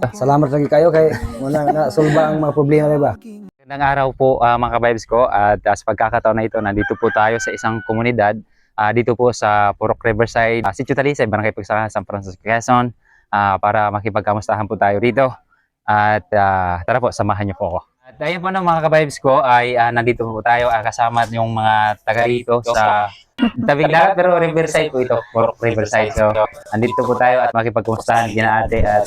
Salamat lagi kayo kay muna na solba ang mga problema diba? Magandang araw po mga ka-vibes ko at sa pagkakataon na ito nandito po tayo sa isang komunidad dito po sa Purok Riverside, Sitio Talisay, Barangay Pagsakahan, San Francisco, Quezon para makipagkamustahan po tayo rito at tara po, samahan niyo po ako. At ayun po ng mga ka-vibes ko ay nandito po tayo kasama yung mga taga rito sa tabing lahat pero Riverside po ito, Purok Riverside. So andito po tayo at makipagkamustahan kina ate at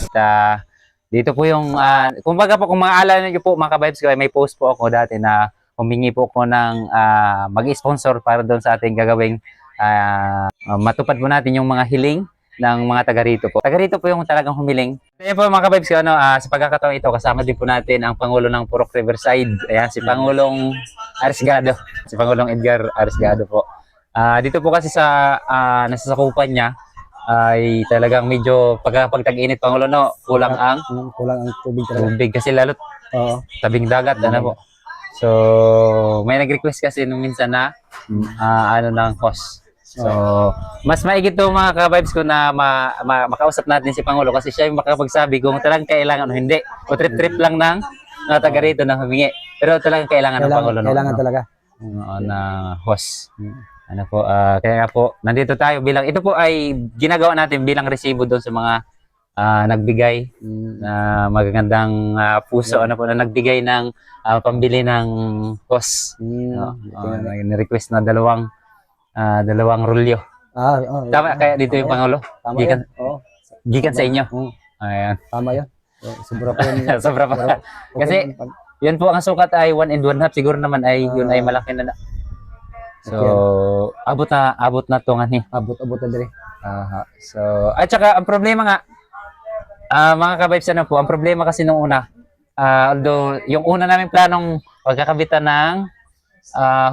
dito po yung, kumbaga po kung maaalala niyo po mga ka-vibes ko, may post po ako dati na humingi po ako ng mag-sponsor para doon sa ating gagawing matupad po natin yung mga hiling ng mga taga rito po. Taga rito po yung talagang humiling. Kaya po mga ka-vibes ko, sa pagkakataon ito, kasama din po natin ang Pangulo ng Purok Riverside. Ayan, si Pangulong Arisgado. Si Pangulong Edgar Arisgado po. Dito po kasi sa nasasakupan niya, ay talagang medyo pag tag-init Pangulo no, kulang ang tubig talaga. tubig kasi lalo't tabing dagat ano po. So may nag-request kasi nung minsan na ano ng host. So mas maigit to mga ka-vibes ko na makausap natin si Pangulo kasi siya yung makapagsabi kung talagang kailangan o hindi. O trip-trip lang ng taga rito na humingi. Pero talagang kailangan ng Pangulo kailangan talaga na host. Ano po, kaya nga po, nandito tayo bilang, ito po ay ginagawa natin bilang resibo doon sa mga nagbigay na magagandang puso, ano po, na nagbigay ng pambili ng host. Ni-request na dalawang rolyo. Tama, kaya dito yung Pangulo? Tama Gikan, yan. gikan sa inyo. Ayan. Tama yun. Sobra po yun. Sobra pa. Kasi, yun po ang sukat ay 1 and 1/2. Siguro naman ay yun ay malaki na. So, abot na to nga ni. Abot na dire. So, at saka ang problema nga mga ka-vibes ano po, ang problema kasi nung una, although yung una naming planong pagkakabitan ng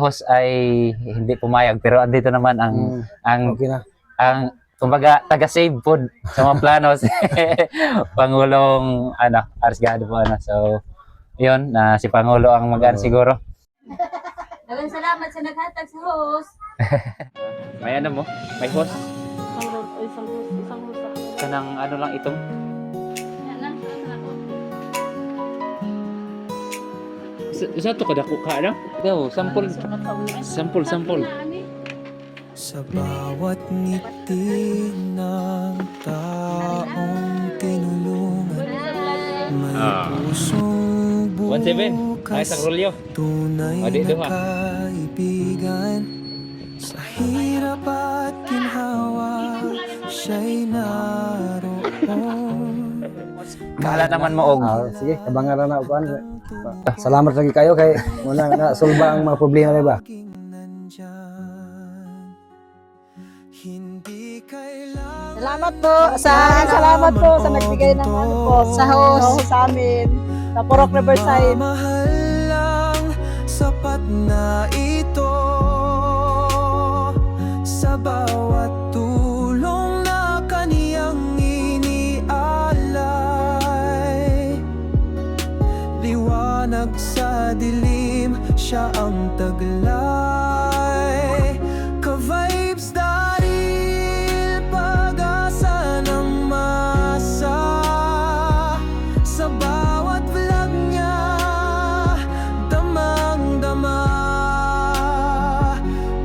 host ay hindi pumayag, pero andito naman ang Okay na. ang kumbaga taga-save food sa mga planos Pangulong Arisgado po So, yun, si Pangulo ang mag-ano siguro. Dagang salamat sa naghatag sa host. May ano mo? May host? Isang host. Kanang ano lang itong? Yan lang, salamat. Isa to kada ka ano? Daw, sample. Sample. Sa bawat ngiti ng taong tinulungan, may pusong 1-7. Ay, isang rolyo. tunay dito na kaibigan. Sa hirap at ginhawa, siya'y naroon. Kala naman mo og. Sige, kabangaran na upan. Salamat lagi kayo kay muna na solba ang mga problema diba? Hindi kailangan Salamat po sa nagbigay ng ano po sa host sa amin sa Purok Riverside. mahal lang, sapat na ito. Sa bawat tulong na kaniyang inialay, liwanag sa dilim, siya ang taglay. Ka-vibes dahil pag-asa ng masa. Sa bawat vlog niya, damang-dama,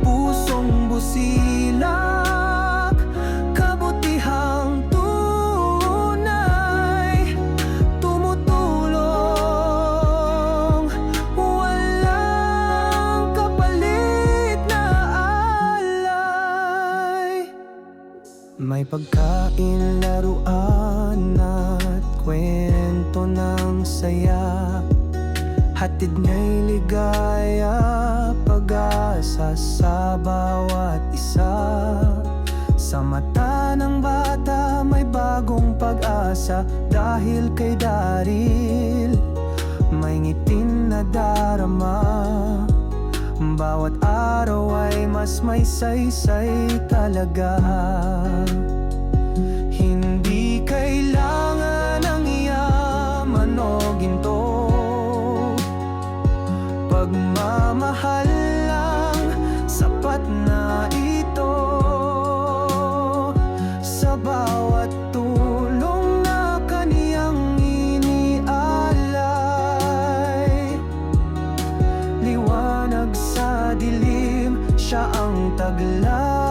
pusong busilak, kabutihang tunay, tumutulong, walang kapalit na alay. May pagkain, laruan at kwento ng saya, hatid niya'y ligaya, pag-asa sa bawat isa. Sa mata ng bata may bagong pag-asa, dahil kay Daryl may ngitin na darama. Bawat araw ay mas may saysay talaga. Hindi kailangan ng yaman o ginto, pagmamahal lang, sapat na ito. Sa bawat tulong na kaniyang siya ang taglay